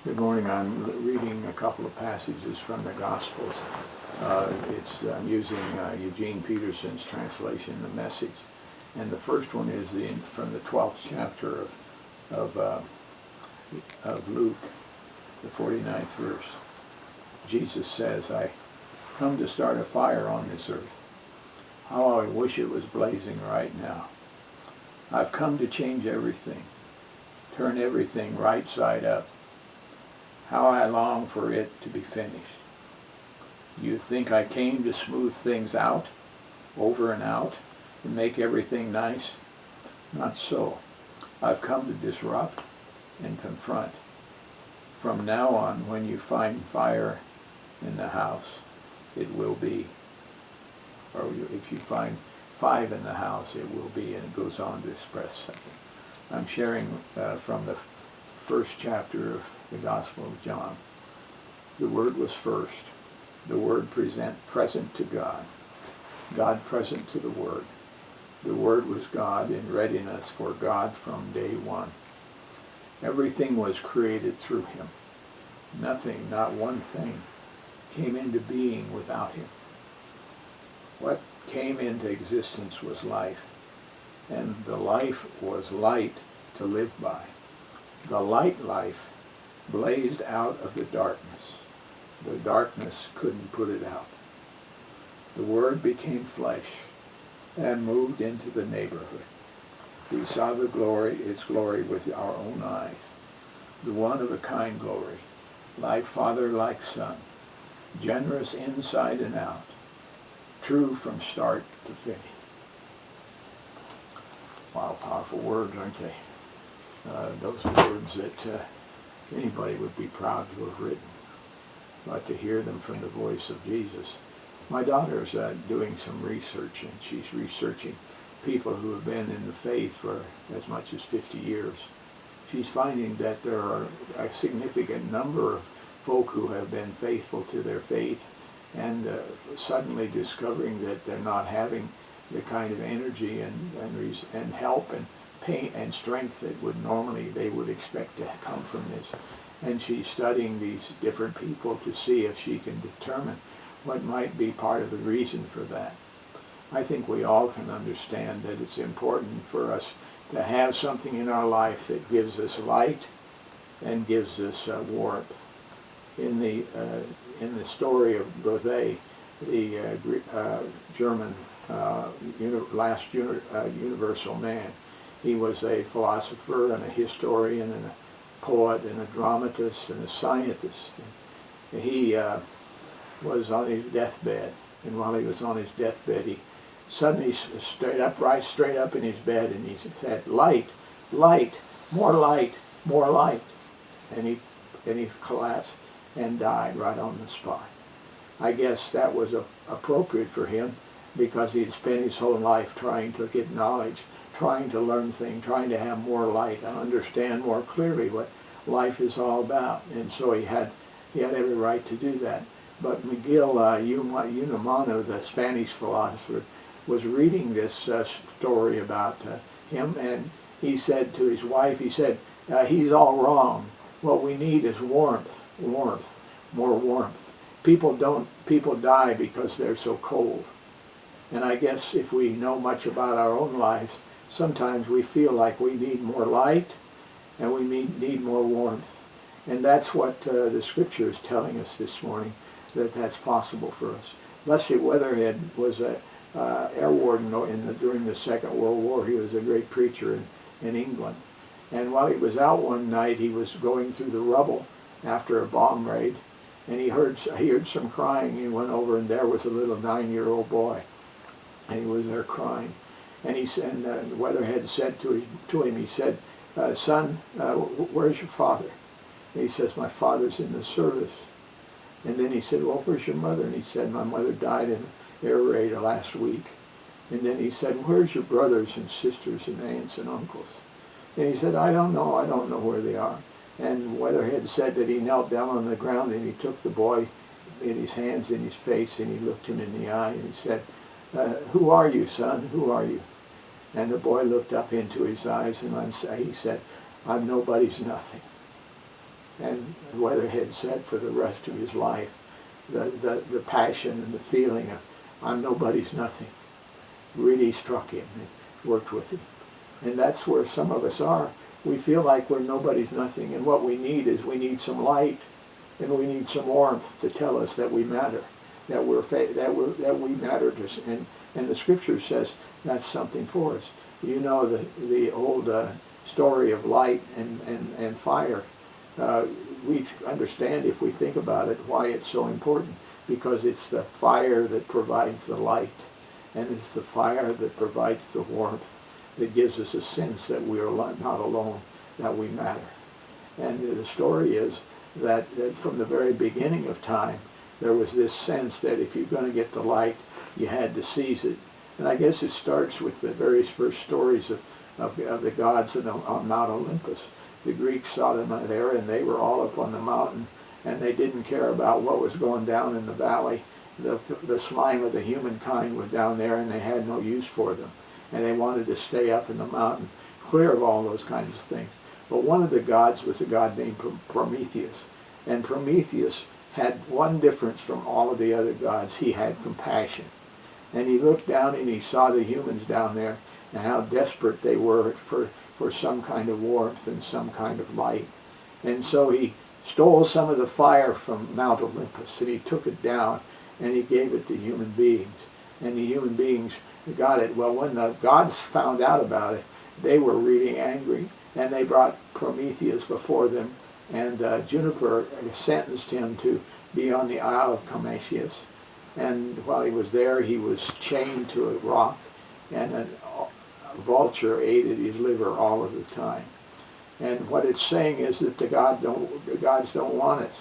Good morning. I'm reading a couple of passages from the Gospels. I'm using Eugene Peterson's translation, The Message. And the first one is from the 12th chapter of Luke, the 49th verse. Jesus says, "I come to start a fire on this earth. How I wish it was blazing right now. I've come to change everything, turn everything right side up. How I long for it to be finished. You think I came to smooth things out, over and out, and make everything nice? Not so. I've come to disrupt and confront. From now on, when you find fire in the house, it will be, or if you find 5 in the house, it will be," and it goes on to express something. I'm sharing from the first chapter of the Gospel of John. The Word was first. The Word present to God. God present to the Word. The Word was God in readiness for God from day one. Everything was created through Him. Nothing, not one thing, came into being without Him. What came into existence was life, and the life was light to live by. The life blazed out of the darkness. The darkness couldn't put it out. The Word became flesh and moved into the neighborhood. We saw its glory with our own eyes, the one-of-a-kind glory, like Father, like Son, generous inside and out, true from start to finish. Wow, powerful words, aren't they? Those are words that anybody would be proud to have written, but to hear them from the voice of Jesus. My daughter's doing some research, and she's researching people who have been in the faith for as much as 50 years. She's finding that there are a significant number of folk who have been faithful to their faith and suddenly discovering that they're not having the kind of energy and help and pain and strength that they would expect to come from this. And she's studying these different people to see if she can determine what might be part of the reason for that. I think we all can understand that it's important for us to have something in our life that gives us light and gives us warmth. In the story of Goethe, the German last universal man, he was a philosopher and a historian and a poet and a dramatist and a scientist. And he was on his deathbed, and while he was on his deathbed, he suddenly straight up in his bed, and he said, "Light, light, more light, more light," and he collapsed and died right on the spot. I guess that was appropriate for him because he'd spent his whole life trying to get knowledge, trying to learn things, trying to have more light and understand more clearly what life is all about. And so he had every right to do that. But Miguel Unamuno, the Spanish philosopher, was reading this story about him, and he said to his wife, he said, "He's all wrong. What we need is warmth, warmth, more warmth. People die because they're so cold." And I guess if we know much about our own lives, sometimes we feel like we need more light and we need more warmth. And that's what the Scripture is telling us this morning, that's possible for us. Leslie Weatherhead was an air warden during the Second World War. He was a great preacher in England. And while he was out one night, he was going through the rubble after a bomb raid, and he heard some crying. He went over, and there was a little 9-year-old boy, and he was there crying. And Weatherhead said to him, he said, "Son, where's your father?" And he says, "My father's in the service." And then he said, "Well, where's your mother?" And he said, "My mother died in an air raid last week." And then he said, "Where's your brothers and sisters and aunts and uncles?" And he said, I don't know where they are." And Weatherhead said that he knelt down on the ground and he took the boy in his hands in his face and he looked him in the eye and he said, "Who are you, son? Who are you?" And the boy looked up into his eyes and he said, "I'm nobody's nothing." And Weatherhead said, for the rest of his life. The passion and the feeling of, I'm nobody's nothing, really struck him and worked with him. And that's where some of us are. We feel like we're nobody's nothing, and what we need some light, and we need some warmth to tell us that we matter, that we matter to, and the Scripture says that's something for us. You know the old story of light and fire. We understand, if we think about it, why it's so important, because it's the fire that provides the light, and it's the fire that provides the warmth, that gives us a sense that we are not alone, that we matter. And the story is that from the very beginning of time, there was this sense that if you're going to get the light, you had to seize it. And I guess it starts with the very first stories of the gods on Mount Olympus. The Greeks saw them there, and they were all up on the mountain, and they didn't care about what was going down in the valley. The slime of the humankind was down there, and they had no use for them. And they wanted to stay up in the mountain, clear of all those kinds of things. But one of the gods was a god named Prometheus. And Prometheus had one difference from all of the other gods. He had compassion. And he looked down and he saw the humans down there and how desperate they were for some kind of warmth and some kind of light. And so he stole some of the fire from Mount Olympus, and he took it down and he gave it to human beings. And the human beings got it. Well, when the gods found out about it, they were really angry, and they brought Prometheus before them, and Juniper sentenced him to be on the Isle of Comatius. And while he was there, he was chained to a rock, and a vulture ate at his liver all of the time. And what it's saying is that the gods don't want us.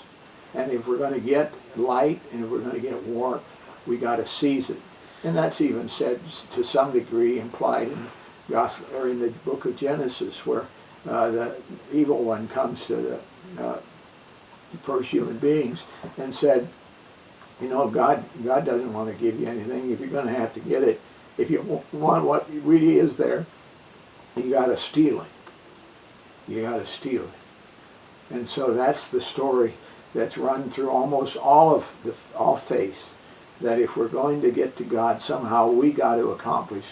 And if we're going to get light and if we're going to get warmth, we got to seize it. And that's even said to some degree, implied in the gospel or in the book of Genesis, where the evil one comes to the first human beings and said, you know, God doesn't want to give you anything. If you're going to have to get it, if you want what really is there, you got to steal it. You got to steal it. And so that's the story that's run through almost all faiths, that if we're going to get to God, somehow we got to accomplish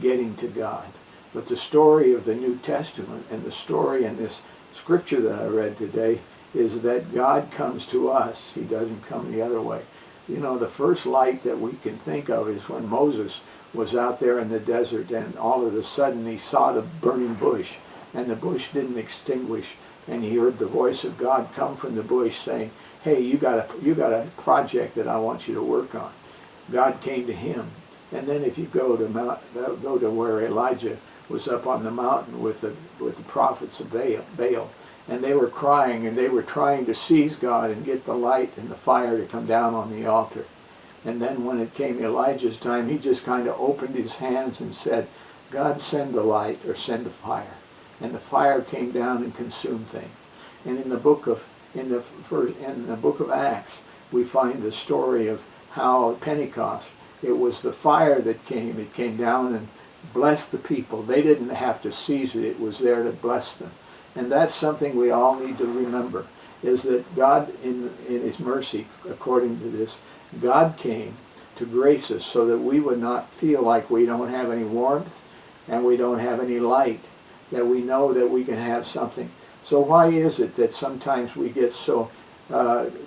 getting to God. But the story of the New Testament and the story in this scripture that I read today is that God comes to us. He doesn't come the other way. You know, the first light that we can think of is when Moses was out there in the desert, and all of a sudden he saw the burning bush, and the bush didn't extinguish, and he heard the voice of God come from the bush saying, hey, you got a project that I want you to work on. God came to him. And then if you go to where Elijah was up on the mountain with the prophets of Baal, and they were crying, and they were trying to seize God and get the light and the fire to come down on the altar. And then when it came Elijah's time, he just kind of opened his hands and said, God, send the light, or send the fire. And the fire came down and consumed things. And in the book of Acts, we find the story of how at Pentecost, it was the fire that came. It came down and blessed the people. They didn't have to seize it. It was there to bless them. And that's something we all need to remember, is that God, in his mercy, according to this, God came to grace us so that we would not feel like we don't have any warmth and we don't have any light, that we know that we can have something. So why is it that sometimes we get so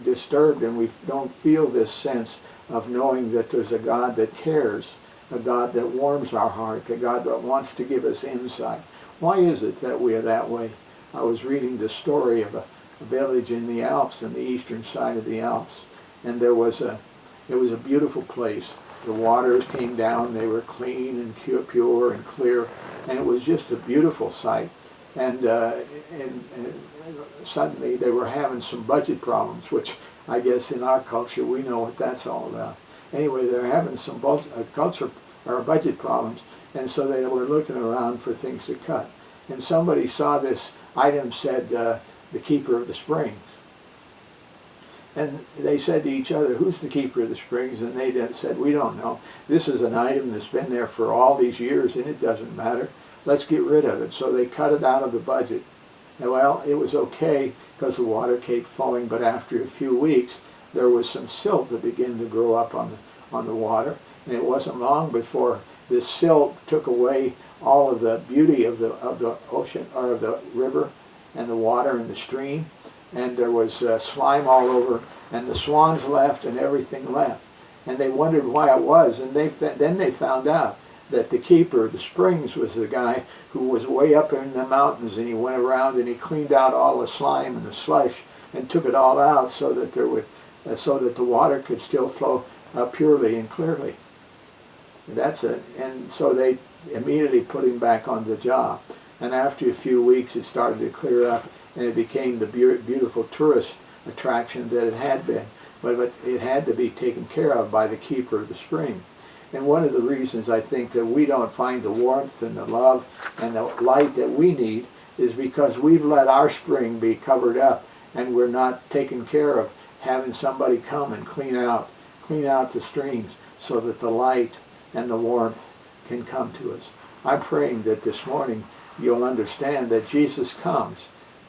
disturbed and we don't feel this sense of knowing that there's a God that cares, a God that warms our heart, a God that wants to give us insight? Why is it that we are that way? I was reading the story of a village in the Alps, on the eastern side of the Alps, and it was a beautiful place. The waters came down, they were clean and pure and clear, and it was just a beautiful sight. And suddenly they were having some budget problems, which I guess in our culture we know what that's all about. Anyway, they're having some budget problems, and so they were looking around for things to cut. And somebody saw this item said, the keeper of the springs. And they said to each other, who's the keeper of the springs? And they said, we don't know. This is an item that's been there for all these years, and it doesn't matter. Let's get rid of it. So they cut it out of the budget. And well, it was okay because the water kept flowing, but after a few weeks, there was some silt that began to grow up on the water. And it wasn't long before this silt took away all of the beauty of the ocean, or of the river and the water and the stream. And there was slime all over, and the swans left and everything left. And they wondered why it was, and then they found out that the keeper of the springs was the guy who was way up in the mountains, and he went around and he cleaned out all the slime and the slush and took it all out so that so that the water could still flow purely and clearly. That's it. And so they immediately put him back on the job. And after a few weeks, it started to clear up, and it became the beautiful tourist attraction that it had been. But it had to be taken care of by the keeper of the spring. And one of the reasons I think that we don't find the warmth and the love and the light that we need is because we've let our spring be covered up, and we're not taking care of having somebody come and clean out the streams so that the light and the warmth can come to us. I'm praying that this morning you'll understand that Jesus comes.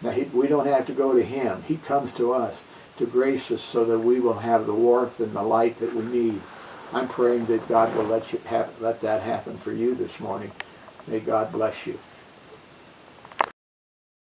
Now, we don't have to go to him. He comes to us to grace us so that we will have the warmth and the light that we need. I'm praying that God will let that happen for you this morning. May God bless you.